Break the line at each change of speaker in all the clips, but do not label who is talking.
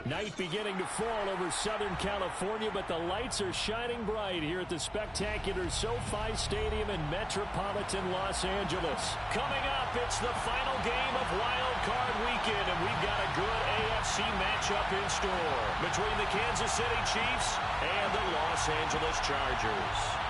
Night beginning to fall over Southern California, but the lights are shining bright here at the spectacular SoFi Stadium in metropolitan Los Angeles. Coming up, it's the final game of Wild Card Weekend, and we've got a good AFC matchup in store between the Kansas City Chiefs and the Los Angeles Chargers.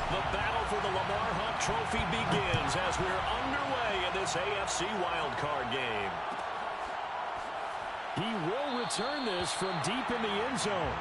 The battle for the Lamar Hunt Trophy begins as we're underway in this AFC wildcard game. He will return this from deep in the end zone.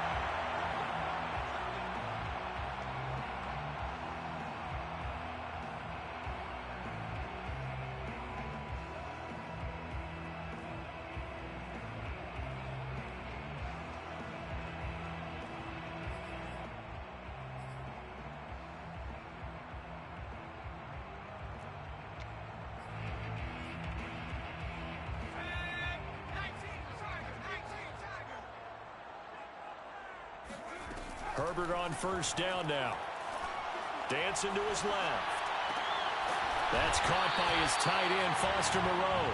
Herbert on first down now. Dancing to his left. That's caught by his tight end, Foster Moreau.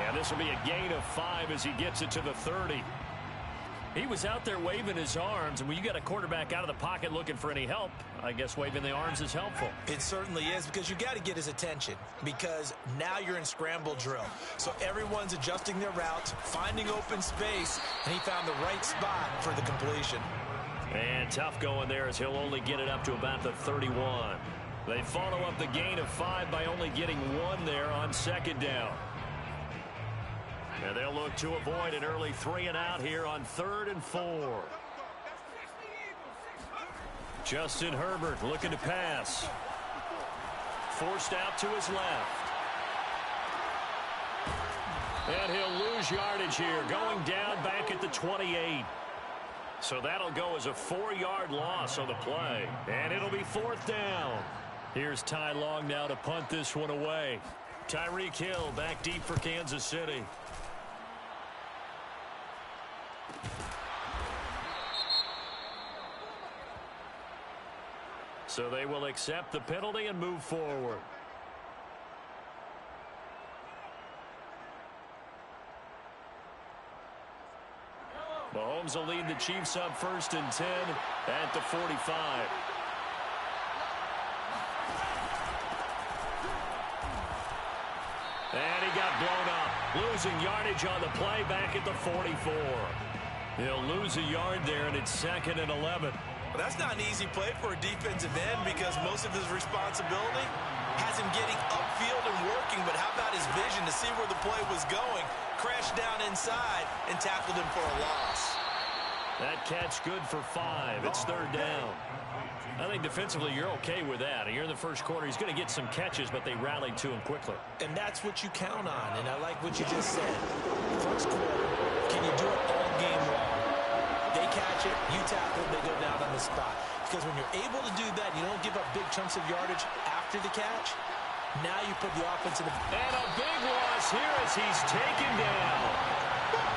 And this will be a gain of 5 as he gets it to the 30. He was out there waving his arms, and when you got a quarterback out of the pocket looking for any help, I guess waving the arms is helpful.
It certainly is, because you got to get his attention, because now you're in scramble drill. So everyone's adjusting their routes, finding open space, and he found the right spot for the completion.
And tough going there as he'll only get it up to about the 31. They follow up the gain of 5 by only getting 1 there on second down. And they'll look to avoid an early 3 and out here on 3rd and 4. Justin Herbert looking to pass. Forced out to his left. And he'll lose yardage here, going down back at the 28. So that'll go as a 4-yard loss on the play. And it'll be 4th down. Here's Ty Long now to punt this one away. Tyreek Hill back deep for Kansas City. So they will accept the penalty and move forward. Mahomes will lead the Chiefs up 1st and 10 at the 45. And he got blown up. Losing yardage on the play back at the 44. He'll lose a yard there, and it's 2nd and 11.
Well, that's not an easy play for a defensive end, because most of his responsibility has him getting upfield and working. But how about his vision to see where the play was going? Crashed down inside and tackled him for a loss.
That catch good for 5. It's 3rd down. I think defensively you're okay with that. Here in the first quarter, he's going to get some catches, but they rallied to him quickly.
And that's what you count on, and I like what you just said. First quarter, can you do it all game long? They catch it, you tackle it, they go down on the spot. Because when you're able to do that, you don't give up big chunks of yardage after the catch. Now you put the offense in the...
And a big loss here as he's taken down.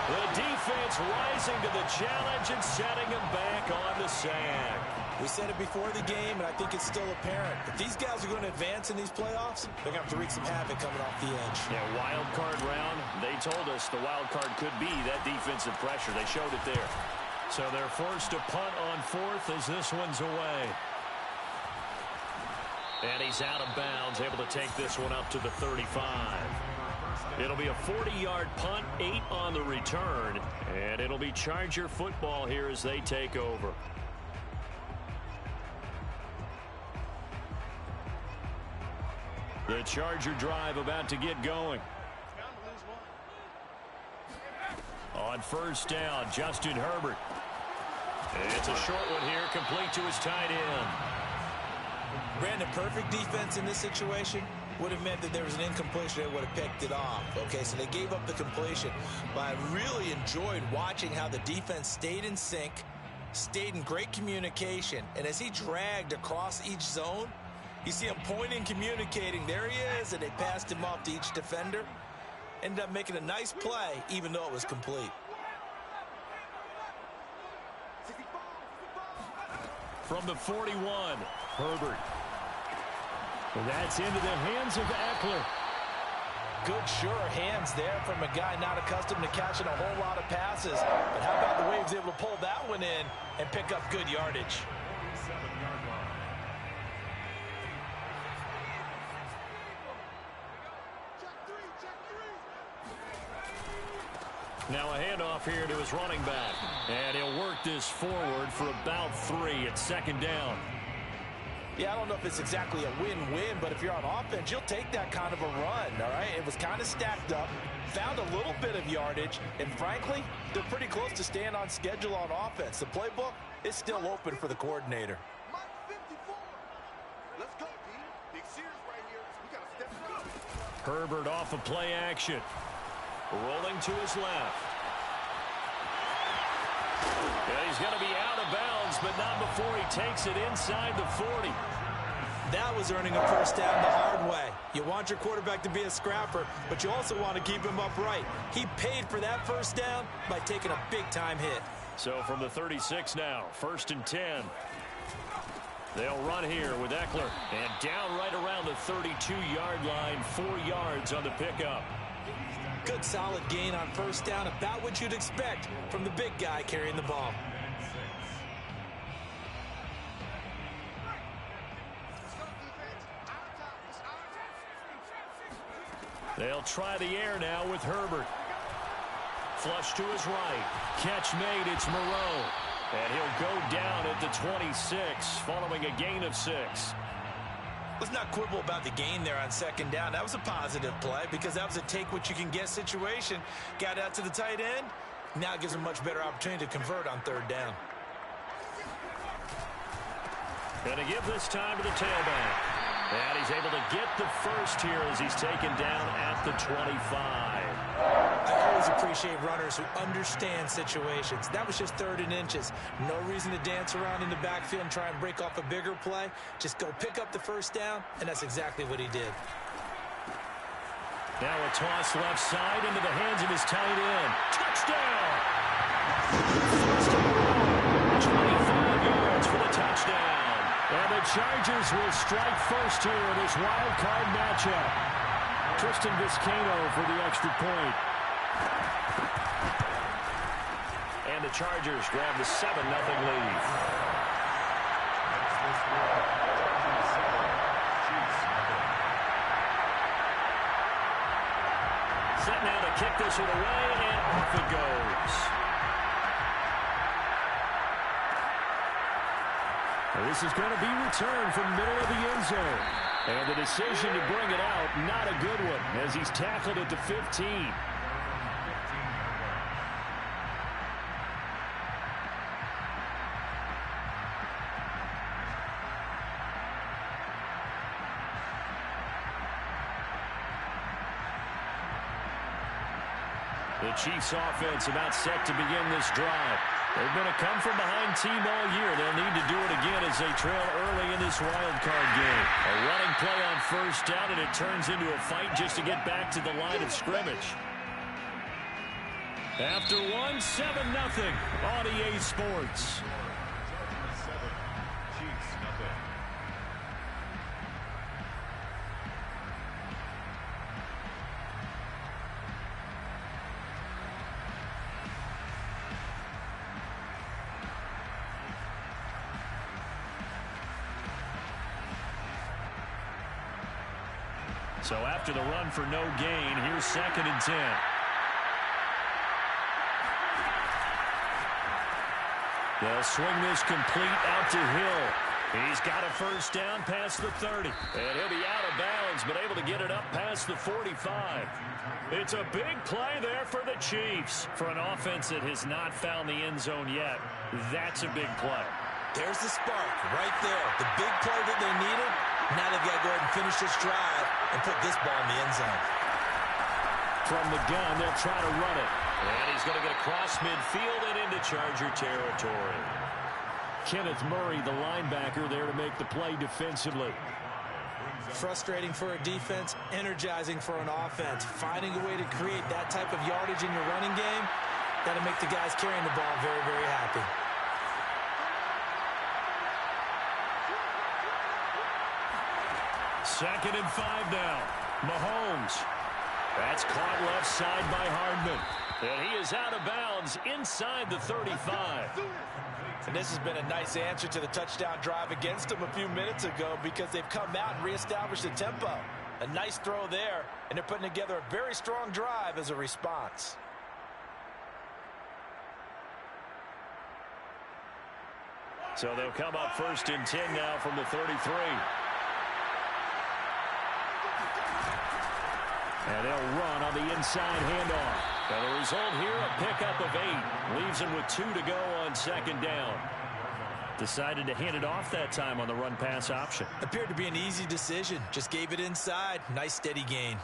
The defense rising to the challenge and setting him back on the sack.
We said it before the game, and I think it's still apparent. If these guys are going to advance in these playoffs, they're going to have to wreak some havoc coming off the edge.
Yeah, wild card round. They told us the wild card could be that defensive pressure. They showed it there. So they're forced to punt on 4th as this one's away. And he's out of bounds, able to take this one up to the 35. It'll be a 40-yard punt, 8 on the return, and it'll be Charger football here as they take over. The Charger drive about to get going. On first down, Justin Herbert. It's a short one here, complete to his tight end.
Brandon, perfect defense in this situation would have meant that there was an incompletion. They would have picked it off. Okay, so they gave up the completion. But I really enjoyed watching how the defense stayed in sync, stayed in great communication. And as he dragged across each zone, you see him pointing, communicating. There he is, and they passed him off to each defender. ended up making a nice play, even though it was complete.
From the 41, Herbert. And that's into the hands of Eckler.
Good, sure hands there from a guy not accustomed to catching a whole lot of passes. But how about the way he was able to pull that one in and pick up good yardage?
Now a handoff here to his running back. And he'll work this forward for about 3 at second down.
Yeah, I don't know if it's exactly a win-win, but if you're on offense, you'll take that kind of a run, all right? It was kind of stacked up, found a little bit of yardage, and frankly, they're pretty close to staying on schedule on offense. The playbook is still open for the coordinator.
Let's go, D. Big series right here. We got to step it up.
Herbert off of play action. Rolling to his left. And he's going to be out of bounds, but not before he takes it inside the 40.
That was earning a first down the hard way. You want your quarterback to be a scrapper, but you also want to keep him upright. He paid for that first down by taking a big-time hit.
So from the 36 now, 1st and 10. They'll run here with Eckler. And down right around the 32-yard line, 4 yards on the pickup.
Good solid gain on first down, about what you'd expect from the big guy carrying the ball.
They'll try the air now with Herbert. Flush to his right. Catch made, it's Moreau. And he'll go down at the 26 following a gain of 6.
Let's not quibble about the gain there on second down. That was a positive play because that was a take-what-you-can-get situation. Got out to the tight end. Now it gives him a much better opportunity to convert on third down.
Going to give this time to the tailback. And he's able to get the first here as he's taken down at the 25.
I always appreciate runners who understand situations. That was just 3rd and inches. No reason to dance around in the backfield and try and break off a bigger play. Just go pick up the first down, and that's exactly what he did.
Now a toss left side into the hands of his tight end. Touchdown! 25 yards for the touchdown. And the Chargers will strike first here in this wild card matchup. Tristan Vizcaino for the extra point. And the Chargers grab the 7-0 lead. Set now to kick this one away, and off it goes. This is going to be returned from middle of the end zone. And the decision to bring it out, not a good one, as he's tackled at the 15. The Chiefs offense about set to begin this drive. They've been a come-from-behind team all year. They'll need to do it again as they trail early in this wild card game. A running play on first down, and it turns into a fight just to get back to the line of scrimmage. After 1, 7-0 on EA Sports. So after the run for no gain, here's 2nd and 10. They'll swing this complete out to Hill. He's got a first down past the 30. And he'll be out of bounds, but able to get it up past the 45. It's a big play there for the Chiefs. For an offense that has not found the end zone yet, that's a big play.
There's the spark right there. The big play that they needed. Now they've got to go ahead and finish this drive and put this ball in the end zone.
From the gun, they'll try to run it. And he's going to get across midfield and into Charger territory. Kenneth Murray, the linebacker, there to make the play defensively.
Frustrating for a defense, energizing for an offense. Finding a way to create that type of yardage in your running game, that'll make the guys carrying the ball very, very happy.
Second and 5 now. Mahomes. That's caught left side by Hardman. And he is out of bounds inside the 35.
And this has been a nice answer to the touchdown drive against them a few minutes ago because they've come out and reestablished the tempo. A nice throw there, and they're putting together a very strong drive as a response.
So they'll come up first and 10 now from the 33. And they'll run on the inside handoff. And the result here, a pickup of 8. Leaves them with 2 to go on second down. Decided to hand it off that time on the run-pass option.
Appeared to be an easy decision. Just gave it inside. Nice steady gain.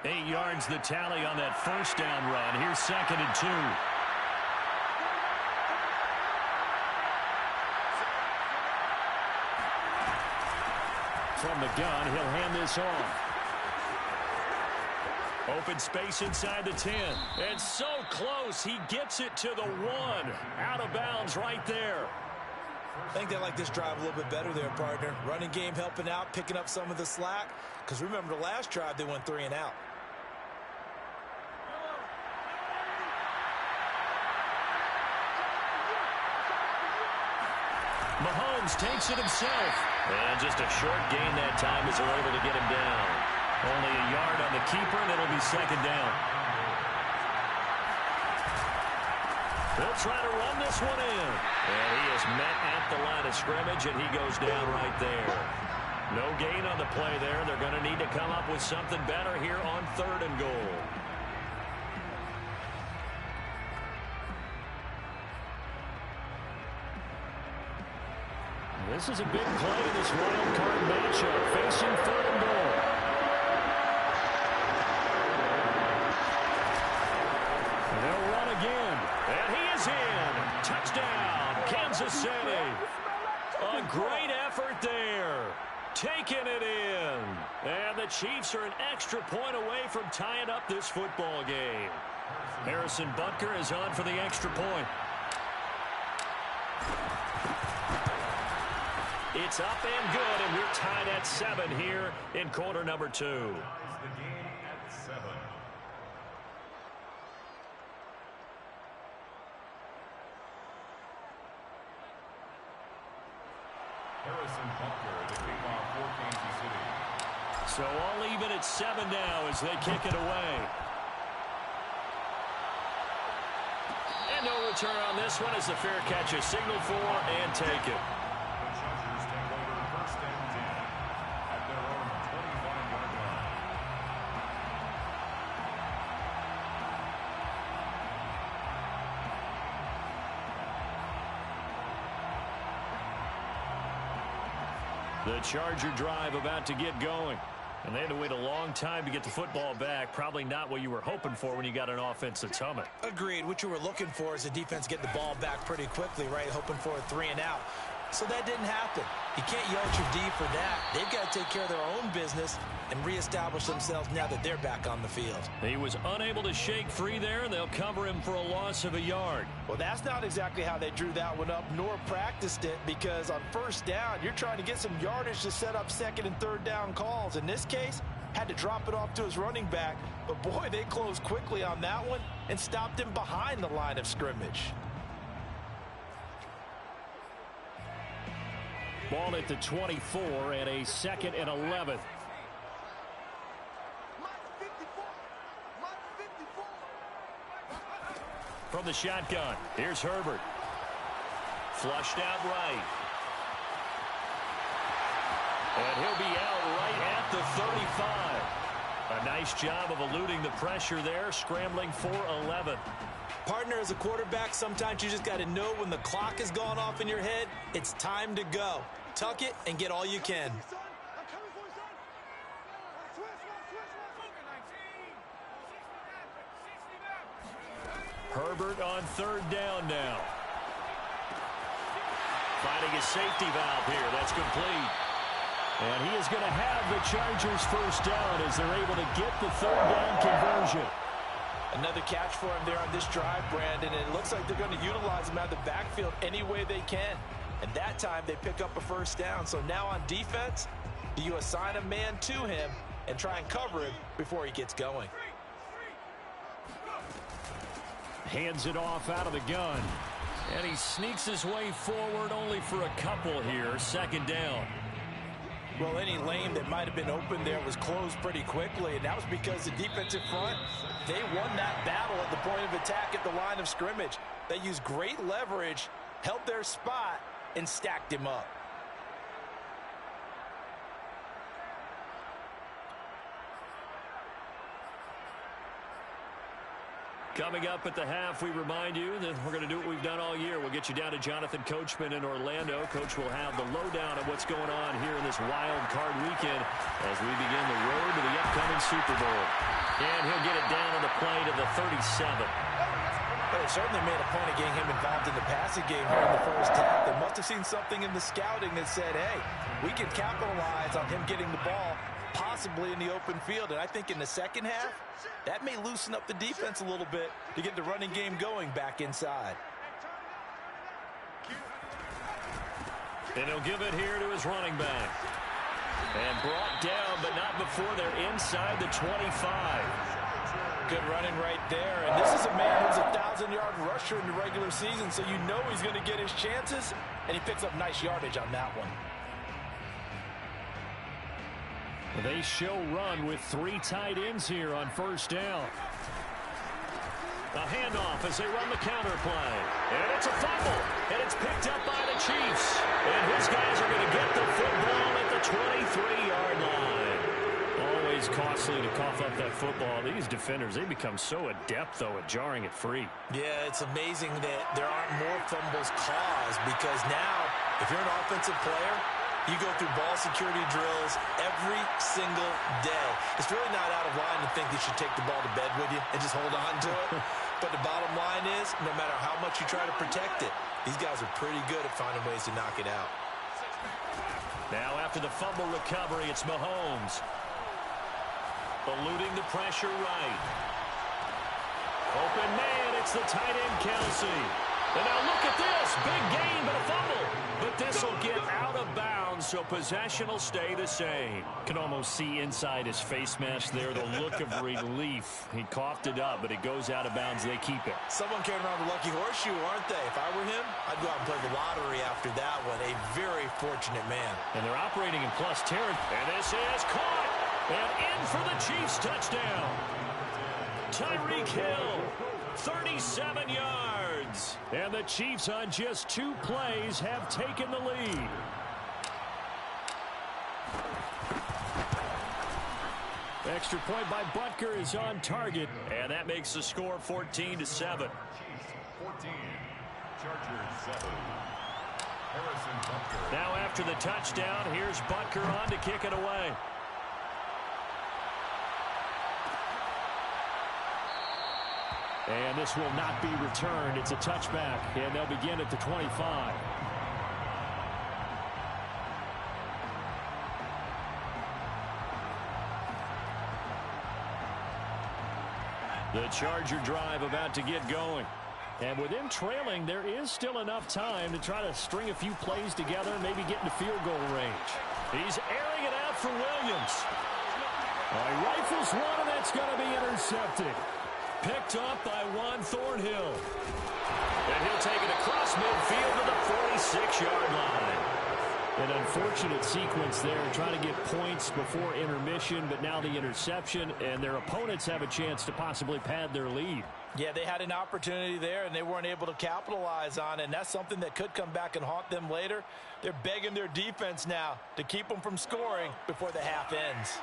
Eight yards the tally on that first down run. Here's second and 2. From the gun, he'll hand this off. Open space inside the 10. And so close, he gets it to the 1. Out of bounds right there.
I think they like this drive a little bit better there, partner. Running game helping out, picking up some of the slack. Because remember the last drive, they went 3 and out.
Mahomes takes it himself. And just a short gain that time as they're able to get him down. Only a yard on the keeper, and it'll be second down. They'll try to run this one in. And he is met at the line of scrimmage, and he goes down right there. No gain on the play there. They're going to need to come up with something better here on 3rd and goal. This is a big play in this wild card matchup, facing 3rd and goal. They'll run again, and he is in. Touchdown, Kansas City. A great effort there, taking it in. And the Chiefs are an extra point away from tying up this football game. Harrison Butker is on for the extra point. It's up and good, and we're tied at 7 here in quarter number 2.
The game at 7. Harrison Butker, the kickoff for Kansas City.
So all even at 7 now as they kick it away. And no return on this one as the fair catch is signaled for and take it. The Charger drive about to get going. And they had to wait a long time to get the football back. Probably not what you were hoping for when you got an offense that's humming.
Agreed. What you were looking for is the defense getting the ball back pretty quickly, right? Hoping for a 3 and out. So that didn't happen. You can't yell at your D for that. They've got to take care of their own business and reestablish themselves now that they're back on the field.
He was unable to shake free there, and they'll cover him for a loss of a yard.
Well, that's not exactly how they drew that one up, nor practiced it, because on first down, you're trying to get some yardage to set up 2nd and 3rd down calls. In this case, had to drop it off to his running back, but boy, they closed quickly on that one and stopped him behind the line of scrimmage.
Ball at the 24 and a 2nd and 11. From the shotgun, here's Herbert. Flushed out right. And he'll be out right at the 35. A nice job of eluding the pressure there, scrambling for 11.
Partner, as a quarterback, sometimes you just got to know when the clock has gone off in your head, it's time to go. Tuck it and get all you can.
Herbert on third down now. Finding a safety valve here. That's complete. And he is going to have the Chargers first down as they're able to get the third down conversion.
Another catch for him there on this drive, Brandon, and it looks like they're going to utilize him out of the backfield any way they can. And that time they pick up a first down. So now on defense, do you assign a man to him and try and cover him before he gets going?
Hands it off out of the gun. And he sneaks his way forward only for a couple here. Second down.
Well, any lane that might have been open there was closed pretty quickly, and that was because the defensive front, they won that battle at the point of attack at the line of scrimmage. They used great leverage, held their spot, and stacked him up.
Coming up at the half, we remind you that we're going to do what we've done all year. We'll get you down to Jonathan Coachman in Orlando. Coach will have the lowdown of what's going on here in this wild card weekend as we begin the road to the upcoming Super Bowl. And he'll get it down on the play to the 37.
Well, they certainly made a point of getting him involved in the passing game here in the first half. They must have seen something in the scouting that said, hey, we can capitalize on him getting the ball possibly in the open field. And I think in the second half, that may loosen up the defense a little bit to get the running game going back inside.
And he'll give it here to his running back. And brought down, but not before they're inside the 25.
Good running right there. And this is a man who's a 1,000-yard rusher in the regular season, so you know he's going to get his chances, and he picks up nice yardage on that one.
They show run with three tight ends here on first down. A handoff as they run the counter play. And it's a fumble. And it's picked up by the Chiefs. And his guys are going to get the football at the 23-yard line. Always costly to cough up that football. These defenders, they become so adept, though, at jarring it free.
Yeah, it's amazing that there aren't more fumbles caused because now, if you're an offensive player, you go through ball security drills every single day. It's really not out of line to think you should take the ball to bed with you and just hold on to it. But the bottom line is, no matter how much you try to protect it, these guys are pretty good at finding ways to knock it out.
Now after the fumble recovery, it's Mahomes. Eluding the pressure right. Open man, it's the tight end Kelsey. And now look at this, big gain but a fumble. But this will get out of bounds, so possession will stay the same. Can almost see inside his face mask there the look of relief. He coughed it up, but it goes out of bounds. They keep it.
Someone carrying around the lucky horseshoe, aren't they? If I were him, I'd go out and play the lottery after that one. A very fortunate man.
And they're operating in plus territory. And this is caught. And in for the Chiefs touchdown. Tyreek Hill, 37 yards. And the Chiefs on just 2 plays have taken the lead. Extra point by Butker is on target. And that makes the score 14-7.
14, Chargers 7. Harrison Butker.
Now after the touchdown, here's Butker on to kick it away. And this will not be returned. It's a touchback, and they'll begin at the 25. The Charger drive about to get going. And with them trailing, there is still enough time to try to string a few plays together and maybe get into field goal range. He's airing it out for Williams. He rifles one, and that's going to be intercepted. Picked up by Juan Thornhill. And he'll take it across midfield to the 46-yard line. An unfortunate sequence there, trying to get points before intermission, but now the interception, and their opponents have a chance to possibly pad their lead.
Yeah, they had an opportunity there, and they weren't able to capitalize on it, and that's something that could come back and haunt them later. They're begging their defense now to keep them from scoring before the half ends.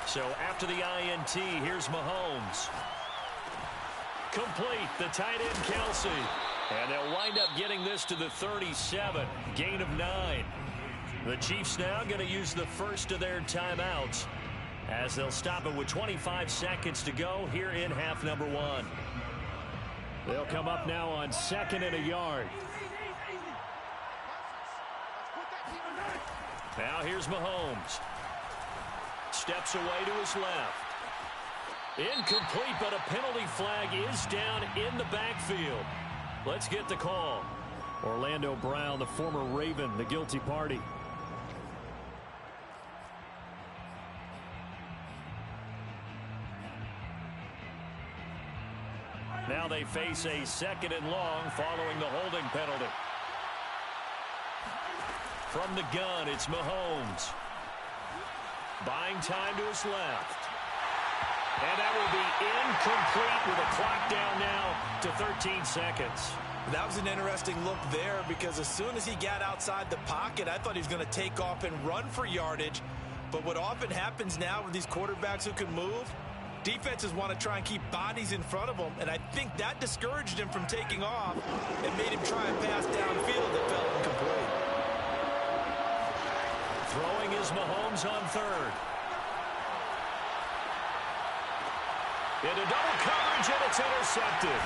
So after the INT, here's Mahomes. Complete, the tight end Kelsey. And they'll wind up getting this to the 37, gain of 9. The Chiefs now going to use the first of their timeouts. as they'll stop it with 25 seconds to go here in half number one. They'll come up now on 2nd and a yard. Now here's Mahomes. Steps away to his left. Incomplete, but a penalty flag is down in the backfield. Let's get the call. Orlando Brown, the former Raven, the guilty party. Now they face a 2nd and long following the holding penalty. From the gun, it's Mahomes. Buying time to his left. And that will be incomplete with a clock down now to 13 seconds.
That was an interesting look there because as soon as he got outside the pocket, I thought he was going to take off and run for yardage. But what often happens now with these quarterbacks who can move, defenses want to try and keep bodies in front of them, and I think that discouraged him from taking off and made him try and pass downfield that fell incomplete.
Throwing is Mahomes on 3rd. Into double coverage, and it's intercepted.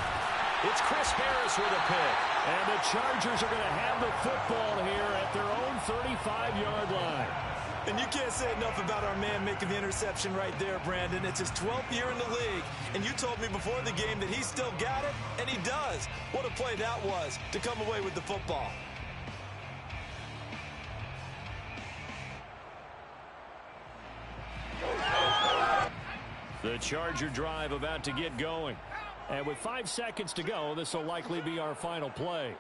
It's Chris Harris with a pick. And the Chargers are going to have the football here at their own 35-yard line.
And you can't say enough about our man making the interception right there, Brandon. It's his 12th year in the league, and you told me before the game that he still got it, and he does. What a play that was to come away with the football.
The Charger drive about to get going. And with 5 seconds to go, this will likely be our final play.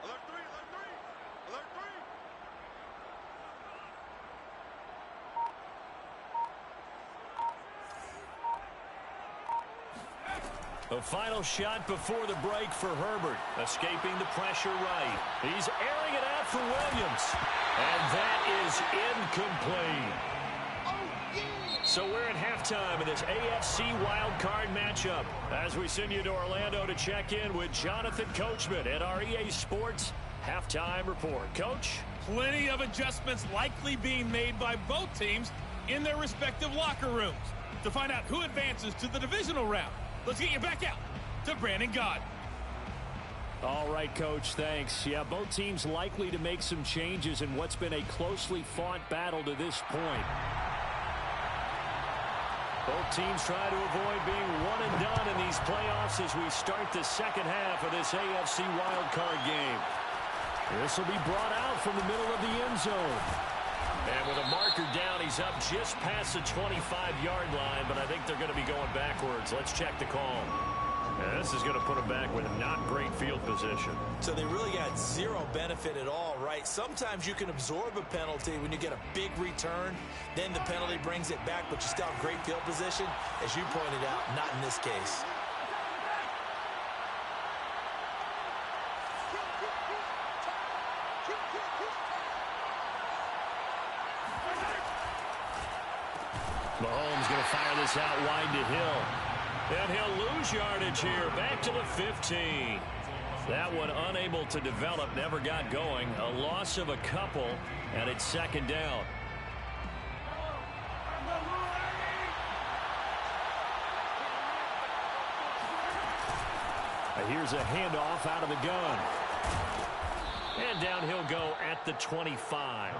The final shot before the break for Herbert. Escaping the pressure right. He's airing it out for Williams. And that is incomplete. So we're at halftime in this AFC wildcard matchup as we send you to Orlando to check in with Jonathan Coachman at our EA Sports Halftime Report. Coach?
Plenty of adjustments likely being made by both teams in their respective locker rooms. To find out who advances to the divisional round, let's get you back out to Brandon Gaudin.
All right, Coach, thanks. Yeah, both teams likely to make some changes in what's been a closely fought battle to this point. Both teams try to avoid being one and done in these playoffs as we start the second half of this AFC wildcard game. This will be brought out from the middle of the end zone. And with a marker down, he's up just past the 25-yard line, but I think they're going to be going backwards. Let's check the call. And this is going to put him back with not great field position.
So they really got zero benefit at all, right? Sometimes you can absorb a penalty when you get a big return. Then the penalty brings it back, but you still have great field position. As you pointed out, not in this case.
Mahomes going to fire this out wide to Hill. And he'll lose yardage here, back to the 15. That one unable to develop, never got going. A loss of a couple, and it's second down. Here's a handoff out of the gun. And down he'll go at the 25.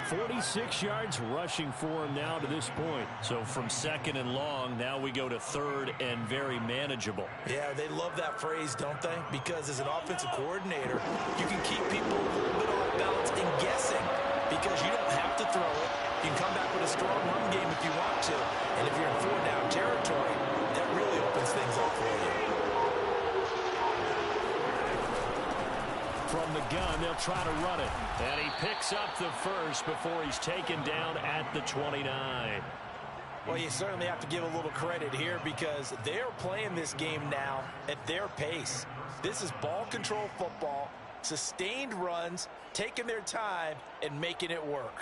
46 yards rushing for him now to this point. So from second and long, now we go to third and very manageable.
Yeah, they love that phrase, don't they? Because as an offensive coordinator, you can keep people a little bit off balance and guessing because you don't have to throw it. You can come back with a strong run game if you want to. And if you're in four-down territory, that really opens things up for you.
From the gun, they'll try to run it. And he picks up the first before he's taken down at the 29.
Well, you certainly have to give a little credit here because they're playing this game now at their pace. This is ball control football, sustained runs, taking their time, and making it work.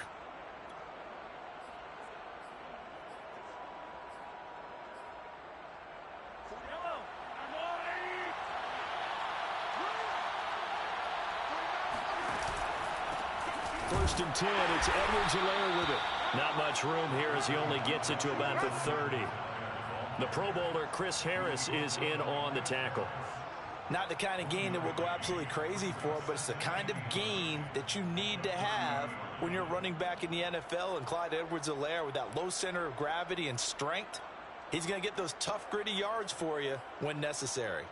First and 10. It's Edwards-Helaire with it. Not much room here as he only gets it to about the 30. The Pro Bowler Chris Harris is in on the tackle.
Not the kind of gain that we'll go absolutely crazy for, but it's the kind of gain that you need to have when you're running back in the NFL. And Clyde Edwards-Helaire, with that low center of gravity and strength, he's going to get those tough, gritty yards for you when necessary.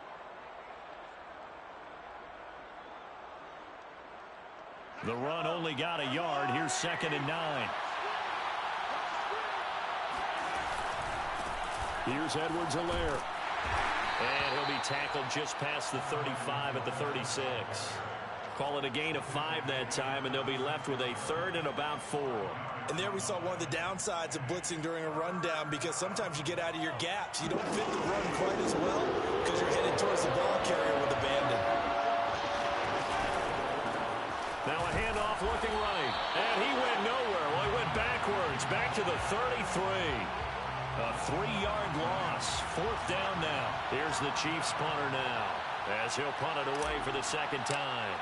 The run only got a yard. Here's 2nd and 9. Here's Edwards-Helaire. And he'll be tackled just past the 35 at the 36. Call it a gain of 5 that time, and they'll be left with a 3rd and about 4.
And there we saw one of the downsides of blitzing during a rundown, because sometimes you get out of your gaps. You don't fit the run quite as well because you're headed towards the ball carrier with abandon.
Now a handoff looking right. And he went nowhere. Well, he went backwards. Back to the 33. A 3-yard loss. 4th down now. Here's the Chiefs punter now, as he'll punt it away for the 2nd time.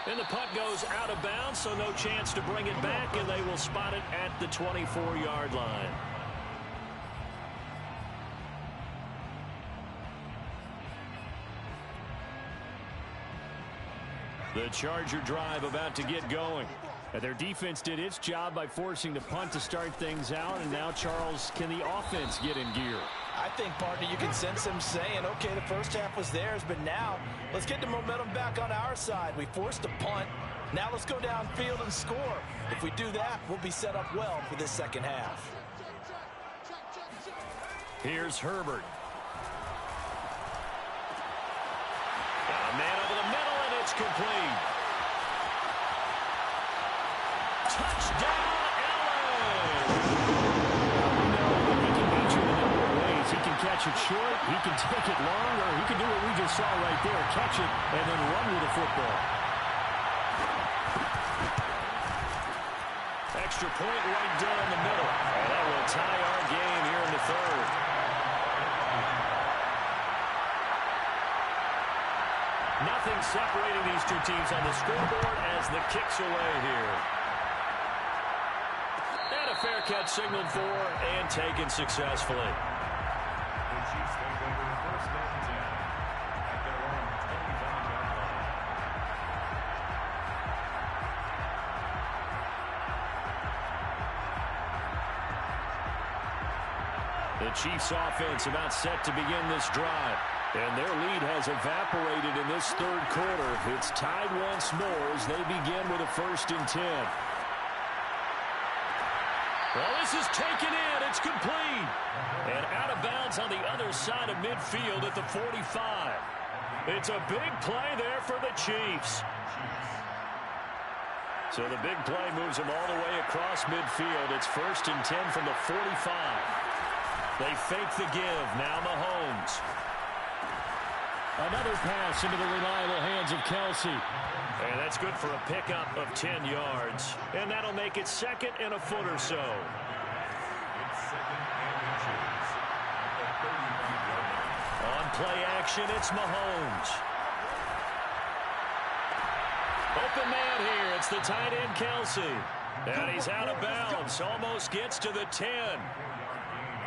And the punt goes out of bounds, so no chance to bring it back, and they will spot it at the 24-yard line. The Charger drive about to get going. Their defense did its job by forcing the punt to start things out, and now, Charles, can the offense get in gear?
I think, partner, you can sense them saying, okay, the first half was theirs, but now let's get the momentum back on our side. We forced a punt. Now let's go downfield and score. If we do that, we'll be set up well for this 2nd half.
Here's Herbert. Got a man over the middle, and it's complete. Touchdown, Allen! We know that he can beat you in a number of ways. He can catch it short, he can take it long, or he can do what we just saw right there, catch it and then run with the football. Extra point right down the middle. And that will tie our game here in the 3rd. Nothing separating these two teams on the scoreboard as the kick's away here. And a fair catch signaled for and taken successfully.
The Chiefs take over 1st and 10 at their own 25-yard line.
The Chiefs offense about set to begin this drive. And their lead has evaporated in this 3rd quarter. It's tied once more as they begin with a 1st and 10. Well, this is taken in. It's complete. And out of bounds on the other side of midfield at the 45. It's a big play there for the Chiefs. So the big play moves them all the way across midfield. It's 1st and 10 from the 45. They fake the give. Now Mahomes. Another pass into the reliable hands of Kelsey. And that's good for a pickup of 10 yards. And that'll make it 2nd and a foot or so.
It's 2nd and inches at the 35-yard line.
On play action, it's Mahomes. Open man here. It's the tight end, Kelsey. And he's out of bounds. Almost gets to the 10.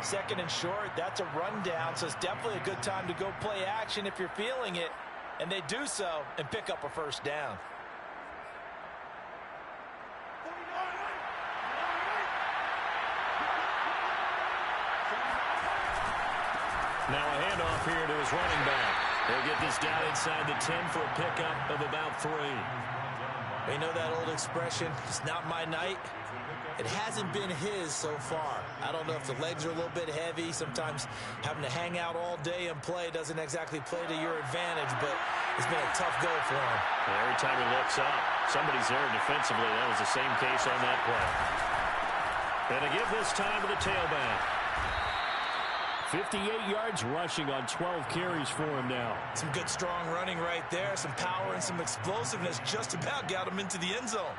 2nd and short, that's a rundown, so it's definitely a good time to go play action if you're feeling it. And they do so and pick up a 1st down.
Now a handoff here to his running back. He'll get this down inside the 10 for a pickup of about 3.
You know that old expression, it's not my night? It hasn't been his so far. I don't know if the legs are a little bit heavy. Sometimes having to hang out all day and play doesn't exactly play to your advantage, but it's been a tough go for him.
And every time he looks up, somebody's there defensively. That was the same case on that play. And to give this time to the tailback. 58 yards rushing on 12 carries for him now.
Some good strong running right there. Some power and some explosiveness just about got him into the end zone.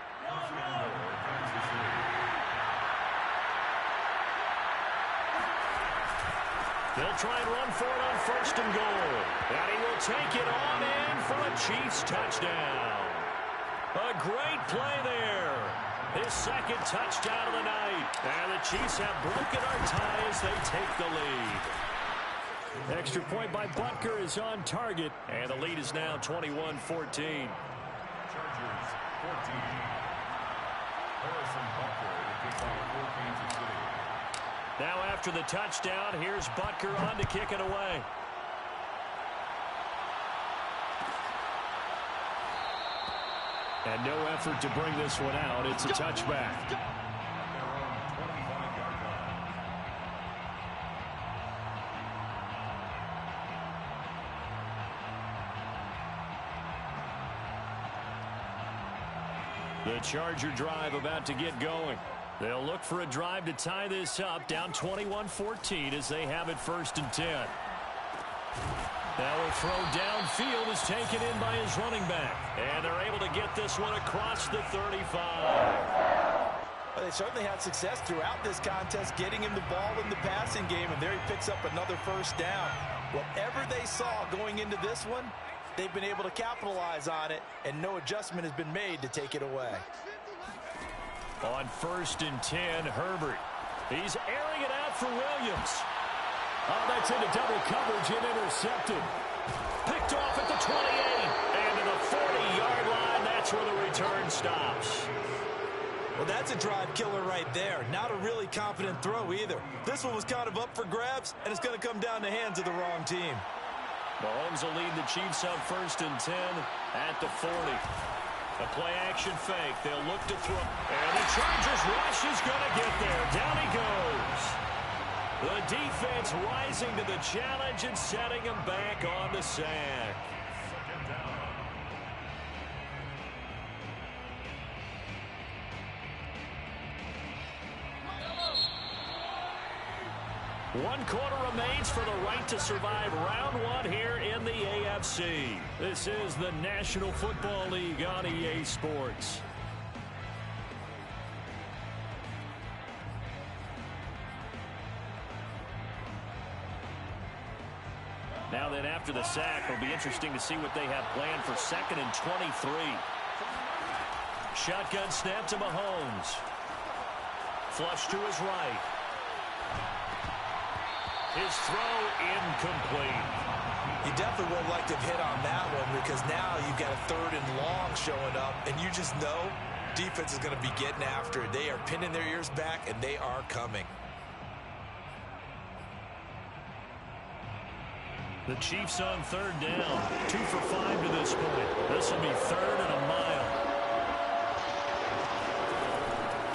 They'll try and run for it on 1st and goal. And he will take it on in for a Chiefs touchdown. A great play there. His 2nd touchdown of the night. And the Chiefs have broken our tie as they take the lead. Extra point by Butker is on target. And the lead is now 21-14.
Chargers 14. Harrison Butker to kick off for Kansas City.
Now after the touchdown, here's Butker on to kick it away. And no effort to bring this one out. It's a touchback.
At their own 25-yard line.
The Charger drive about to get going. They'll look for a drive to tie this up, down 21-14 as they have it 1st and 10. Now a throw downfield is taken in by his running back. And they're able to get this one across the 35.
Well, they certainly had success throughout this contest, getting him the ball in the passing game, and there he picks up another 1st down. Whatever they saw going into this one, they've been able to capitalize on it, and no adjustment has been made to take it away.
On 1st and 10, Herbert. He's airing it out for Williams. Oh, that's into double coverage and intercepted. Picked off at the 28. And to the 40-yard line, that's where the return stops.
Well, that's a drive killer right there. Not a really confident throw either. This one was kind of up for grabs, and it's going to come down the hands of the wrong team.
Mahomes will lead the Chiefs up 1st and 10 at the 40. A play-action fake. They'll look to throw. And the Chargers rush is going to get there. Down he goes. The defense rising to the challenge and setting him back on the sack.
2nd down.
One quarter remains for the right to survive round 1 here in the AFC. This is the National Football League on EA Sports. Now then, after the sack, it'll be interesting to see what they have planned for 2nd and 23. Shotgun snap to Mahomes. Flush to his right. His throw incomplete.
You definitely would like to have hit on that one, because now you've got a 3rd and long showing up, and you just know defense is going to be getting after it. They are pinning their ears back, and they are coming.
The Chiefs on 3rd down. 2 for 5 to this point. This will be 3rd and a mile.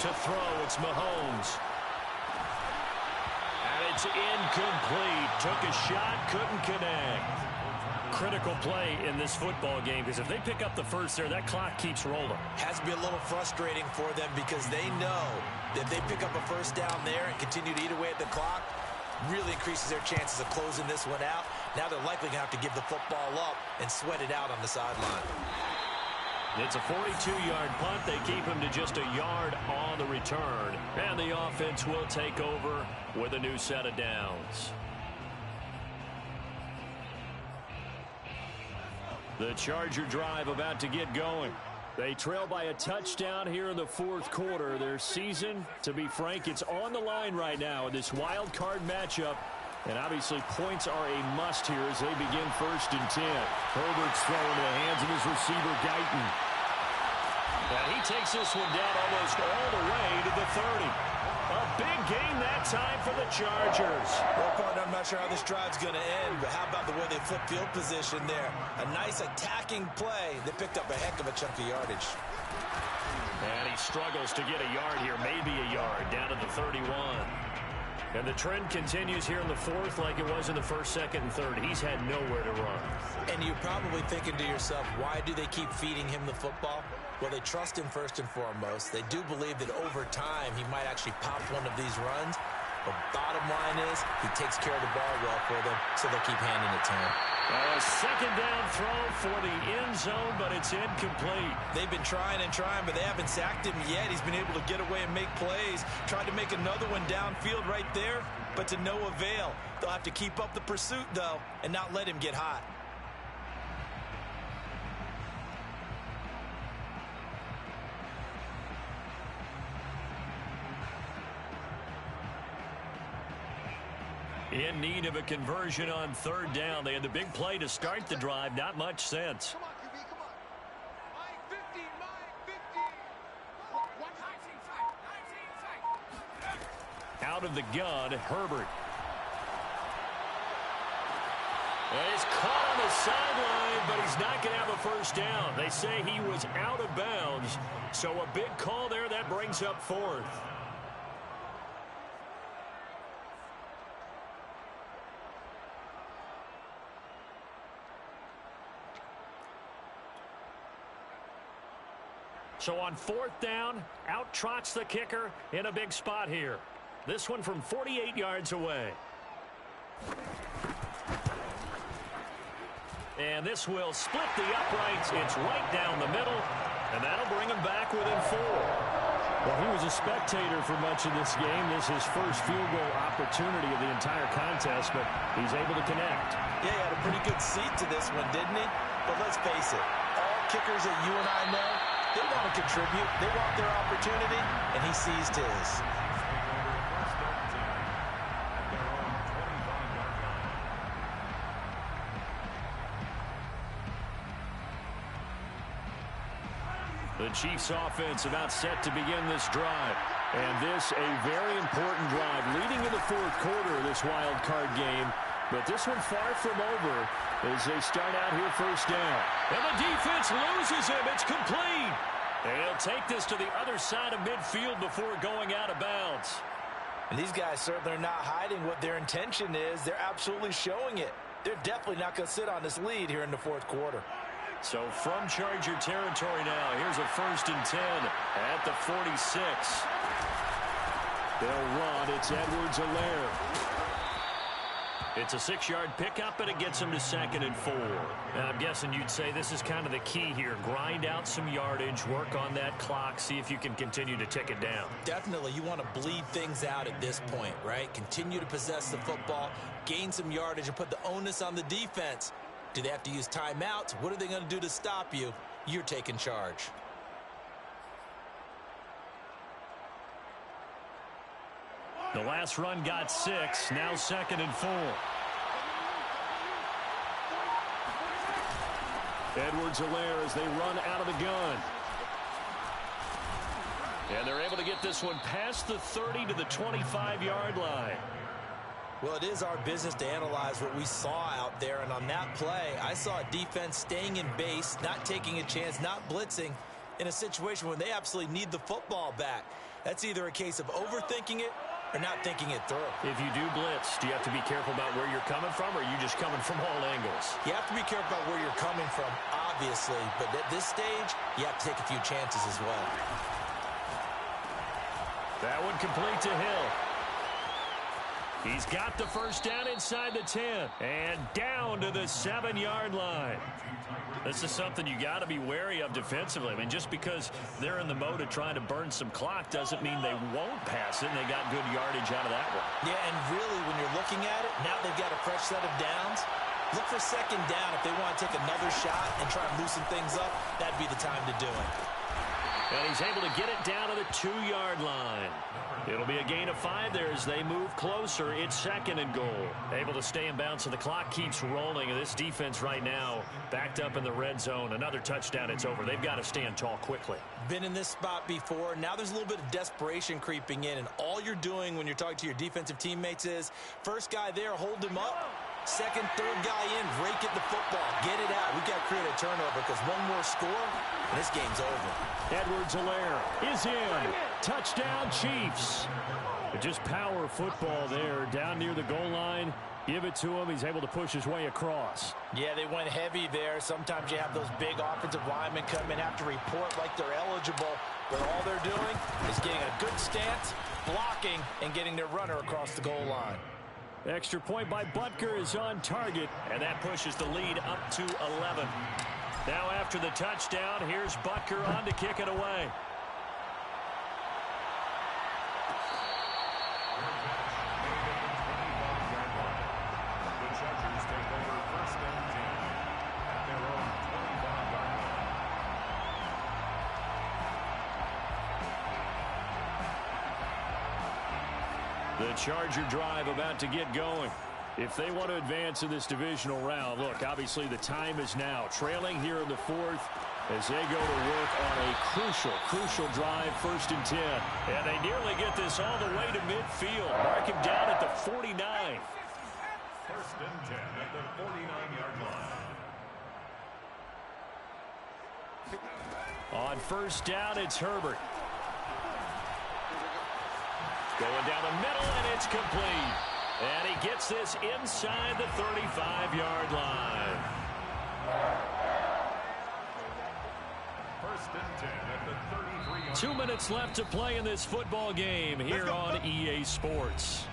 To throw, it's Mahomes. And it's incomplete. Took a shot, couldn't connect. Critical play in this football game, because if they pick up the first there, that clock keeps rolling.
Has to be a little frustrating for them, because they know that if they pick up a 1st down there and continue to eat away at the clock, really increases their chances of closing this one out. Now they're likely going to have to give the football up and sweat it out on the sideline.
It's a 42-yard punt. They keep him to just a yard on the return. And the offense will take over with a new set of downs. The Charger drive about to get going. They trail by a touchdown here in the 4th quarter. Their season, to be frank, it's on the line right now in this wild card matchup. And obviously points are a must here as they begin 1st and 10. Herbert's throw into the hands of his receiver, Guyton. And he takes this one down almost all the way to the 30. A big game that time for the Chargers.
Well, partner, I'm not sure how this drive's going to end, but how about the way they flip field position there? A nice attacking play. They picked up a heck of a chunk of yardage.
And he struggles to get a yard here, maybe a yard, down to the 31. And the trend continues here in the 4th like it was in the 1st, 2nd, and 3rd. He's had nowhere to run.
And you're probably thinking to yourself, why do they keep feeding him the football? Well, they trust him first and foremost. They do believe that over time he might actually pop one of these runs. But bottom line is he takes care of the ball well for them, so they'll keep handing it to him.
A second down throw for the end zone, but it's incomplete.
They've been trying and trying, but they haven't sacked him yet. He's been able to get away and make plays. Tried to make another one downfield right there, but to no avail. They'll have to keep up the pursuit, though, and not let him get hot.
In need of a conversion on third down. They had the big play to start the drive. Not much sense.
Come on, QB, come on. Line 50, line 50.
Out of the gun, Herbert. And he's caught on the sideline, but he's not going to have a first down. They say he was out of bounds. So a big call there. That brings up fourth. So on fourth down, out trots the kicker in a big spot here. This one from 48 yards away. And this will split the uprights. It's right down the middle, and that'll bring him back within 4. Well, he was a spectator for much of this game. This is his first field goal opportunity of the entire contest, but he's able to connect.
Yeah, he had a pretty good seat to this one, didn't he? But let's face it, all kickers that you and I know, they want to contribute. They want their opportunity, and he seized his.
The Chiefs offense about set to begin this drive. And this a very important drive leading in the fourth quarter of this wild card game. But this one far from over as they start out here first down. And the defense loses him. It's complete. And he'll take this to the other side of midfield before going out of bounds.
And these guys certainly are not hiding what their intention is. They're absolutely showing it. They're definitely not going to sit on this lead here in the fourth quarter.
So from Charger territory now, here's a 1st and 10 at the 46. They'll run. It's Edwards-Helaire. It's a 6-yard pickup, and it gets him to 2nd and 4. And I'm guessing you'd say this is kind of the key here. Grind out some yardage, work on that clock, see if you can continue to tick it down.
Definitely, you want to bleed things out at this point, right? Continue to possess the football, gain some yardage, and put the onus on the defense. Do they have to use timeouts? What are they going to do to stop you? You're taking charge.
The last run got 6. Now 2nd and 4. Edwards-Helaire as they run out of the gun. And they're able to get this one past the 30 to the 25-yard line.
Well, it is our business to analyze what we saw out there. And on that play, I saw a defense staying in base, not taking a chance, not blitzing in a situation when they absolutely need the football back. That's either a case of overthinking it or not thinking it through.
If you do blitz, do you have to be careful about where you're coming from, or are you just coming from all angles?
You have to be careful about where you're coming from, obviously. But at this stage, you have to take a few chances as well.
That one complete to Hill. He's got the first down inside the 10 and down to the 7-yard line. This is something you got to be wary of defensively. I mean, just because they're in the mode of trying to burn some clock doesn't mean they won't pass it, and they got good yardage out of that one.
Yeah, and really, when you're looking at it, now they've got a fresh set of downs. Look for 2nd down. If they want to take another shot and try and loosen things up, that'd be the time to do it.
And he's able to get it down to the 2-yard line. It'll be a gain of 5 there as they move closer. It's 2nd and goal. Able to stay in bounds, so the clock keeps rolling. And this defense right now backed up in the red zone. Another touchdown, it's over. They've got to stand tall quickly.
Been in this spot before. Now there's a little bit of desperation creeping in. And all you're doing when you're talking to your defensive teammates is, first guy there, hold him up. 2nd, 3rd guy in, rake at the football. Get it out. We've got to create a turnover because one more score, and this game's over.
Edwards-Helaire is in. Touchdown, Chiefs. Just power football there down near the goal line. Give it to him. He's able to push his way across.
Yeah, they went heavy there. Sometimes you have those big offensive linemen come in, have to report like they're eligible, but all they're doing is getting a good stance blocking and getting their runner across the goal line.
Extra point by Butker is on target, and that pushes the lead up to 11. Now after the touchdown, here's Butker on to kick it away.
The Chargers take over first and 10 at their own 25-yard line.
The Charger drive about to get going. If they want to advance in this divisional round, look, obviously the time is now. Trailing here in the fourth as they go to work on a crucial drive, first and 10. And they nearly get this all the way to midfield. Mark him down at the 49.
First and 10 at the 49-yard line.
On first down, it's Herbert. Going down the middle, and it's complete. And he gets this inside the 35-yard line.
First and 10 at the 33-yard
2 minutes left to play in this football game here on EA Sports.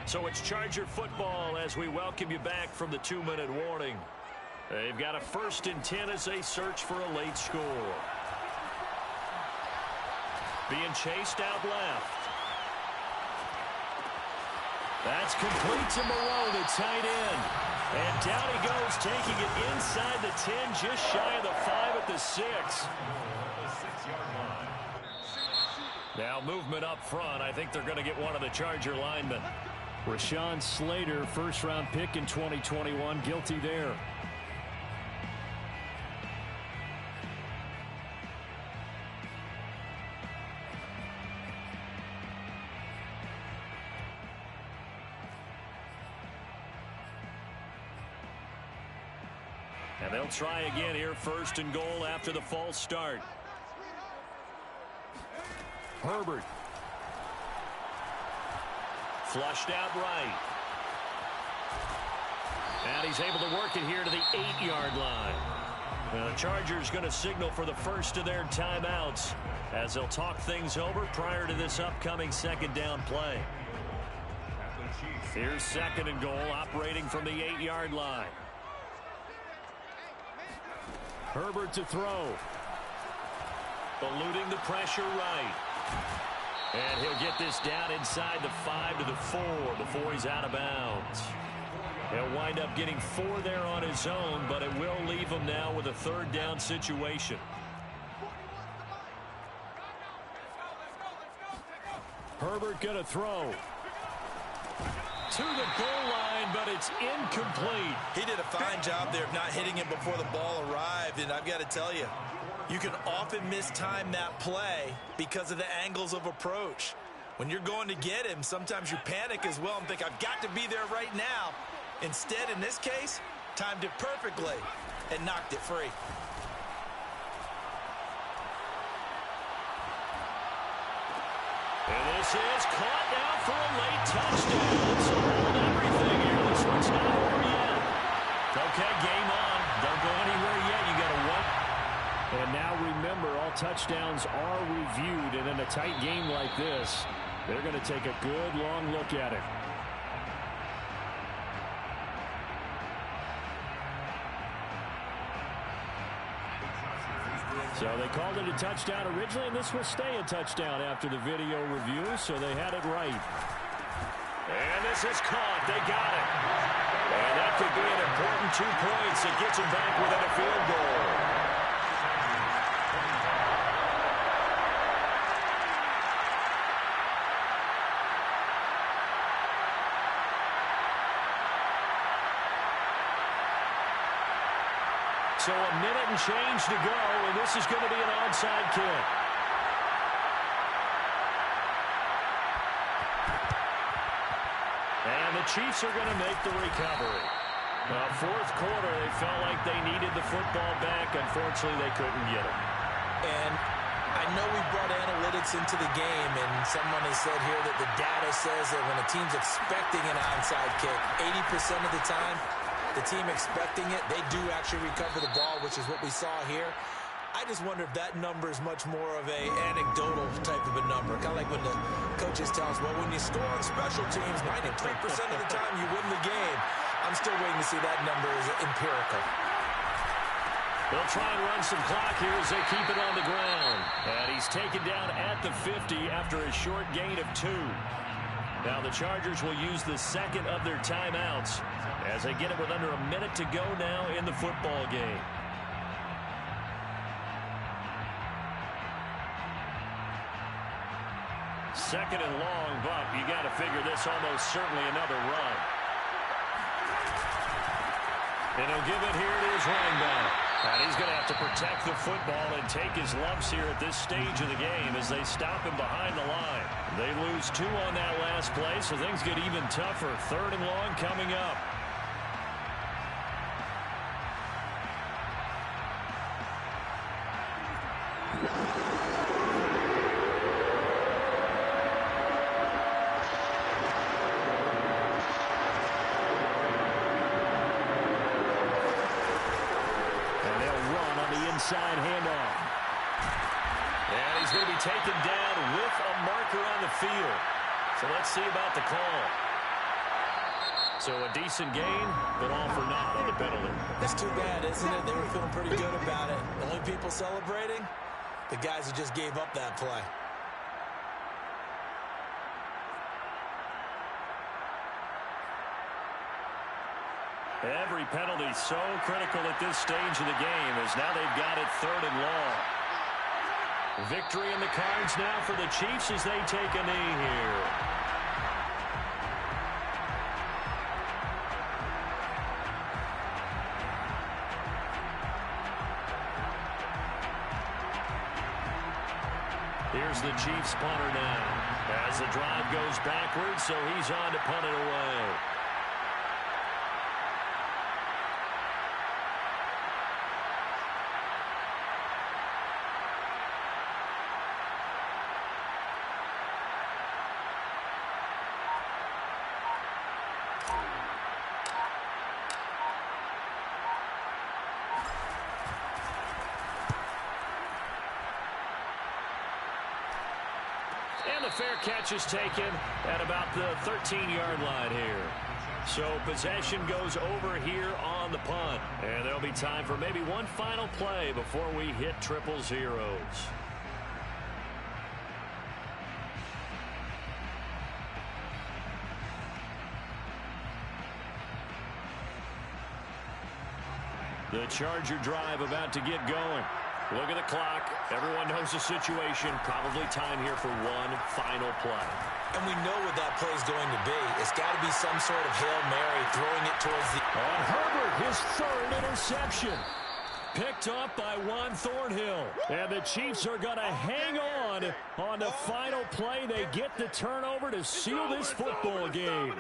So it's Charger football as we welcome you back from the 2-minute warning. They've got a first and 10 as they search for a late score. Being chased out left. That's complete to Moreau, the tight end. And down he goes, taking it inside the 10, just shy of the 5 at the 6. Now movement up front. I think they're going to get one of the Charger linemen. Rashawn Slater, first-round pick in 2021, guilty there. And they'll try again here, first and goal after the false start. Herbert. Flushed out right. And he's able to work it here to the 8-yard line. Now the Chargers going to signal for the first of their timeouts as they'll talk things over prior to this upcoming second down play. Here's second and goal, operating from the 8-yard line. Herbert to throw. Eluding the pressure right. And he'll get this down inside the 5 to the 4 before he's out of bounds. He'll wind up getting 4 there on his own, but it will leave him now with a third down situation. Herbert gonna throw. To the goal line, but it's incomplete.
He did a fine job there of not hitting it before the ball arrived, and I've got to tell you, you can often mistime that play because of the angles of approach. When you're going to get him, sometimes you panic as well and think, I've got to be there right now. Instead, in this case, timed it perfectly and knocked it free.
And this is caught now for a late touchdown. So hold everything here. This one's not over yet. Okay, game on. Don't go anywhere yet. You got to wait. And now remember, all touchdowns are reviewed. And in a tight game like this, they're going to take a good long look at it. So they called it a touchdown originally, and this will stay a touchdown after the video review, so they had it right. And this is caught. They got it. And that could be an important 2 points that gets them back within a field goal. So a minute and change to go, and this is going to be an onside kick. And the Chiefs are going to make the recovery. Fourth quarter, they felt like they needed the football back. Unfortunately, they couldn't get it.
And I know we brought analytics into the game, and someone has said here that the data says that when a team's expecting an onside kick, 80% of the time, the team expecting it, they do actually recover the ball, which is what we saw here. I just wonder if that number is much more of a anecdotal type of a number. Kind of like when the coaches tell us, well, when you score on special teams, 93% of the time you win the game. I'm still waiting to see that number is empirical.
They'll try and run some clock here as they keep it on the ground. And he's taken down at the 50 after a short gain of 2. Now the Chargers will use the second of their timeouts as they get it with under a minute to go now in the football game. Second and long, but you got to figure this almost certainly another run. And he'll give it here to his running back. And he's going to have to protect the football and take his lumps here at this stage of the game as they stop him behind the line. They lose 2 on that last play, so things get even tougher. Third and long coming up. Inside handoff. And he's going to be taken down with a marker on the field. So let's see about the call. So a decent gain, but all for naught on the penalty.
That's too bad, isn't it? They were feeling pretty good about it. The only people celebrating, the guys who just gave up that play.
Every penalty so critical at this stage of the game as now they've got it third and long. Victory in the cards now for the Chiefs as they take a knee here. Here's the Chiefs punter now as the drive goes backwards, so he's on to punt it away. And the fair catch is taken at about the 13-yard line here. So possession goes over here on the punt. And there'll be time for maybe one final play before we hit triple zeros. The Charger drive about to get going. Look at the clock. Everyone knows the situation. Probably time here for one final play.
And we know what that play is going to be. It's got to be some sort of Hail Mary, throwing it towards the...
On Herbert, his third interception. Picked up by Juan Thornhill. And the Chiefs are going to hang on the final play. They get the turnover to seal this football game.